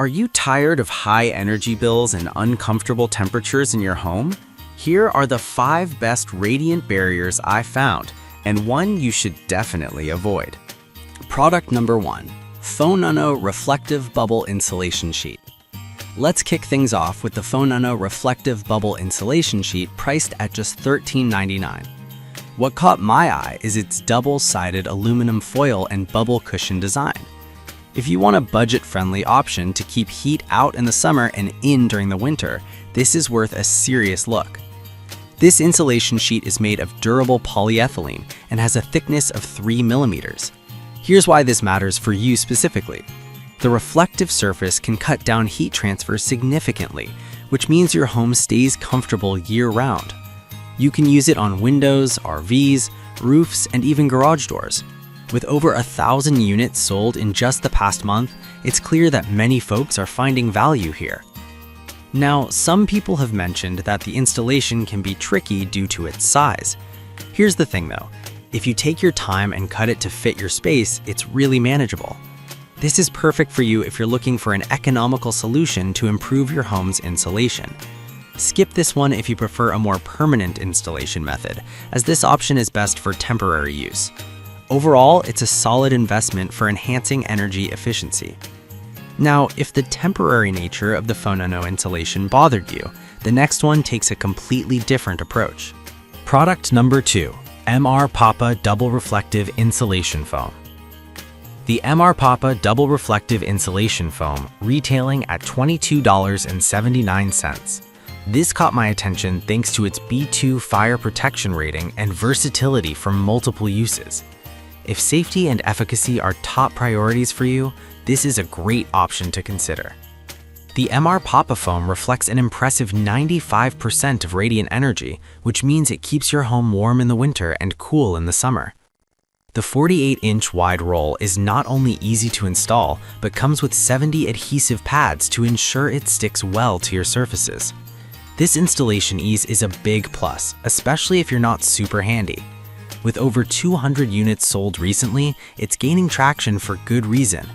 Are you tired of high energy bills and uncomfortable temperatures in your home? Here are the 5 best radiant barriers I found, and one you should definitely avoid. Product number 1, Phonano Reflective Bubble Insulation Sheet. Let's kick things off with the Phonano Reflective Bubble Insulation Sheet priced at just $13.99. What caught my eye is its double-sided aluminum foil and bubble cushion design. If you want a budget-friendly option to keep heat out in the summer and in during the winter, this is worth a serious look. This insulation sheet is made of durable polyethylene and has a thickness of 3 millimeters. Here's why this matters for you specifically. The reflective surface can cut down heat transfer significantly, which means your home stays comfortable year-round. You can use it on windows, RVs, roofs, and even garage doors. With over 1,000 units sold in just the past month, it's clear that many folks are finding value here. Now, some people have mentioned that the installation can be tricky due to its size. Here's the thing though, if you take your time and cut it to fit your space, it's really manageable. This is perfect for you if you're looking for an economical solution to improve your home's insulation. Skip this one if you prefer a more permanent installation method, as this option is best for temporary use. Overall, it's a solid investment for enhancing energy efficiency. Now, if the temporary nature of the Phonano insulation bothered you, the next one takes a completely different approach. Product number 2, MR Papa Double Reflective Insulation Foam. The MR Papa Double Reflective Insulation Foam retailing at $22.79. This caught my attention thanks to its B2 fire protection rating and versatility for multiple uses. If safety and efficacy are top priorities for you, this is a great option to consider. The MR Papa foam reflects an impressive 95% of radiant energy, which means it keeps your home warm in the winter and cool in the summer. The 48-inch wide roll is not only easy to install, but comes with 70 adhesive pads to ensure it sticks well to your surfaces. This installation ease is a big plus, especially if you're not super handy. With over 200 units sold recently, it's gaining traction for good reason.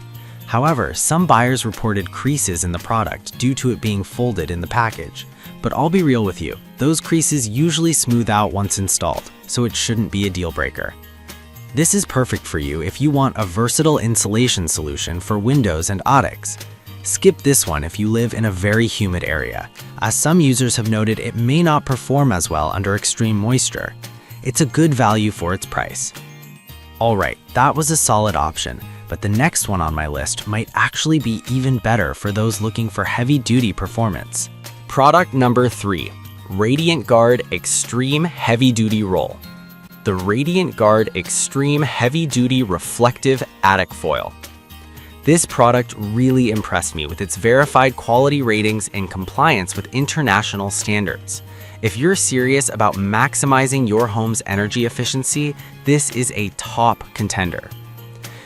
However, some buyers reported creases in the product due to it being folded in the package. But I'll be real with you, those creases usually smooth out once installed, so it shouldn't be a deal breaker. This is perfect for you if you want a versatile insulation solution for windows and attics. Skip this one if you live in a very humid area, as some users have noted it may not perform as well under extreme moisture. It's a good value for its price. Alright, that was a solid option, but the next one on my list might actually be even better for those looking for heavy-duty performance. Product number 3, Radiant Guard Extreme Heavy Duty Roll. The Radiant Guard Extreme Heavy Duty Reflective Attic Foil. This product really impressed me with its verified quality ratings and compliance with international standards. If you're serious about maximizing your home's energy efficiency, this is a top contender.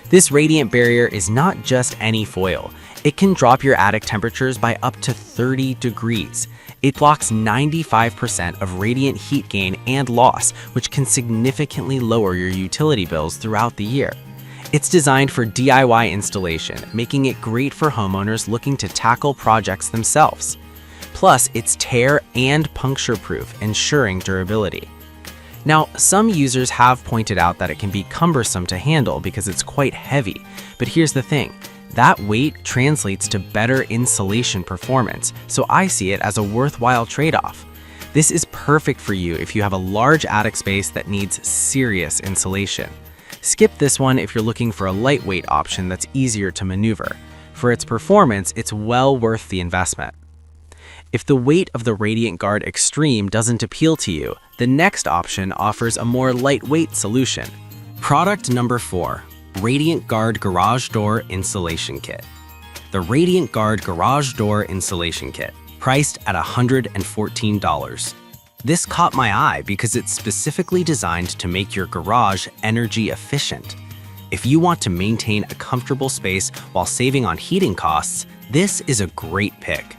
This radiant barrier is not just any foil. It can drop your attic temperatures by up to 30 degrees. It blocks 95% of radiant heat gain and loss, which can significantly lower your utility bills throughout the year. It's designed for DIY installation, making it great for homeowners looking to tackle projects themselves. Plus, it's tear and puncture proof, ensuring durability. Now, some users have pointed out that it can be cumbersome to handle because it's quite heavy, but here's the thing, that weight translates to better insulation performance, so I see it as a worthwhile trade-off. This is perfect for you if you have a large attic space that needs serious insulation. Skip this one if you're looking for a lightweight option that's easier to maneuver. For its performance, it's well worth the investment. If the weight of the Radiant Guard Extreme doesn't appeal to you, the next option offers a more lightweight solution. Product number 4, Radiant Guard Garage Door Insulation Kit. The Radiant Guard Garage Door Insulation Kit, priced at $114. This caught my eye because it's specifically designed to make your garage energy efficient. If you want to maintain a comfortable space while saving on heating costs, this is a great pick.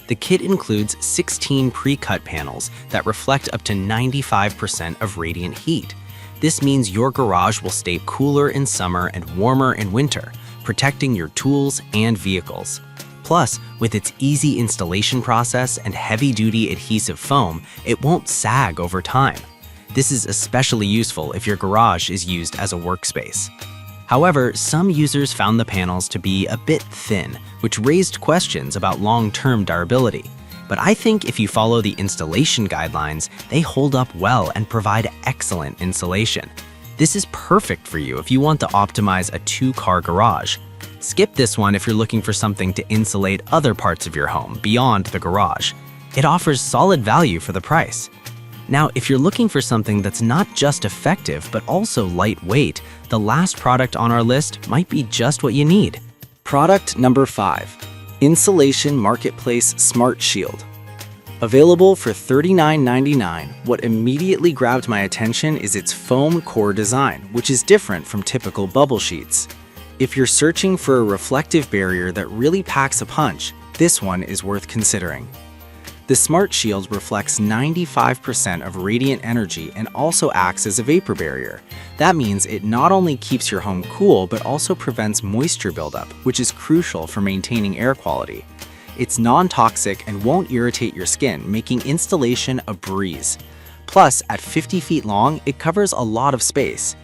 The kit includes 16 pre-cut panels that reflect up to 95% of radiant heat. This means your garage will stay cooler in summer and warmer in winter, protecting your tools and vehicles. Plus, with its easy installation process and heavy-duty adhesive foam, it won't sag over time. This is especially useful if your garage is used as a workspace. However, some users found the panels to be a bit thin, which raised questions about long-term durability. But I think if you follow the installation guidelines, they hold up well and provide excellent insulation. This is perfect for you if you want to optimize a 2-car garage. Skip this one if you're looking for something to insulate other parts of your home beyond the garage. It offers solid value for the price. Now, if you're looking for something that's not just effective but also lightweight, the last product on our list might be just what you need. Product number 5. Insulation Marketplace Smart Shield. Available for $39.99, what immediately grabbed my attention is its foam core design, which is different from typical bubble sheets. If you're searching for a reflective barrier that really packs a punch, this one is worth considering. The Smart Shield reflects 95% of radiant energy and also acts as a vapor barrier. That means it not only keeps your home cool, but also prevents moisture buildup, which is crucial for maintaining air quality. It's non-toxic and won't irritate your skin, making installation a breeze. Plus, at 50 feet long, it covers a lot of space.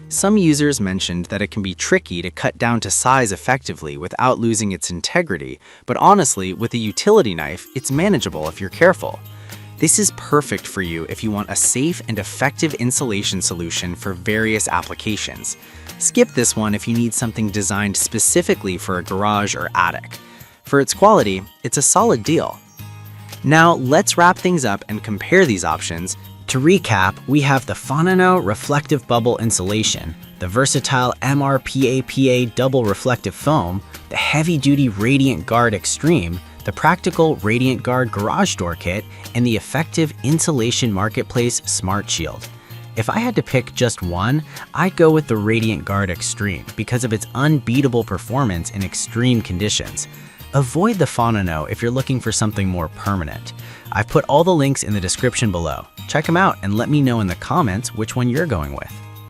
Some users mentioned that it can be tricky to cut down to size effectively without losing its integrity, but honestly, with a utility knife, it's manageable if you're careful. This is perfect for you if you want a safe and effective insulation solution for various applications. Skip this one if you need something designed specifically for a garage or attic. For its quality, it's a solid deal. Now, let's wrap things up and compare these options. To recap, we have the Fonano Reflective Bubble Insulation, the versatile MRPAPA Double Reflective Foam, the heavy-duty Radiant Guard Extreme, the practical Radiant Guard Garage Door Kit, and the effective Insulation Marketplace Smart Shield. If I had to pick just one, I'd go with the Radiant Guard Extreme because of its unbeatable performance in extreme conditions. Avoid the Fonano if you're looking for something more permanent. I've put all the links in the description below. Check them out and let me know in the comments which one you're going with.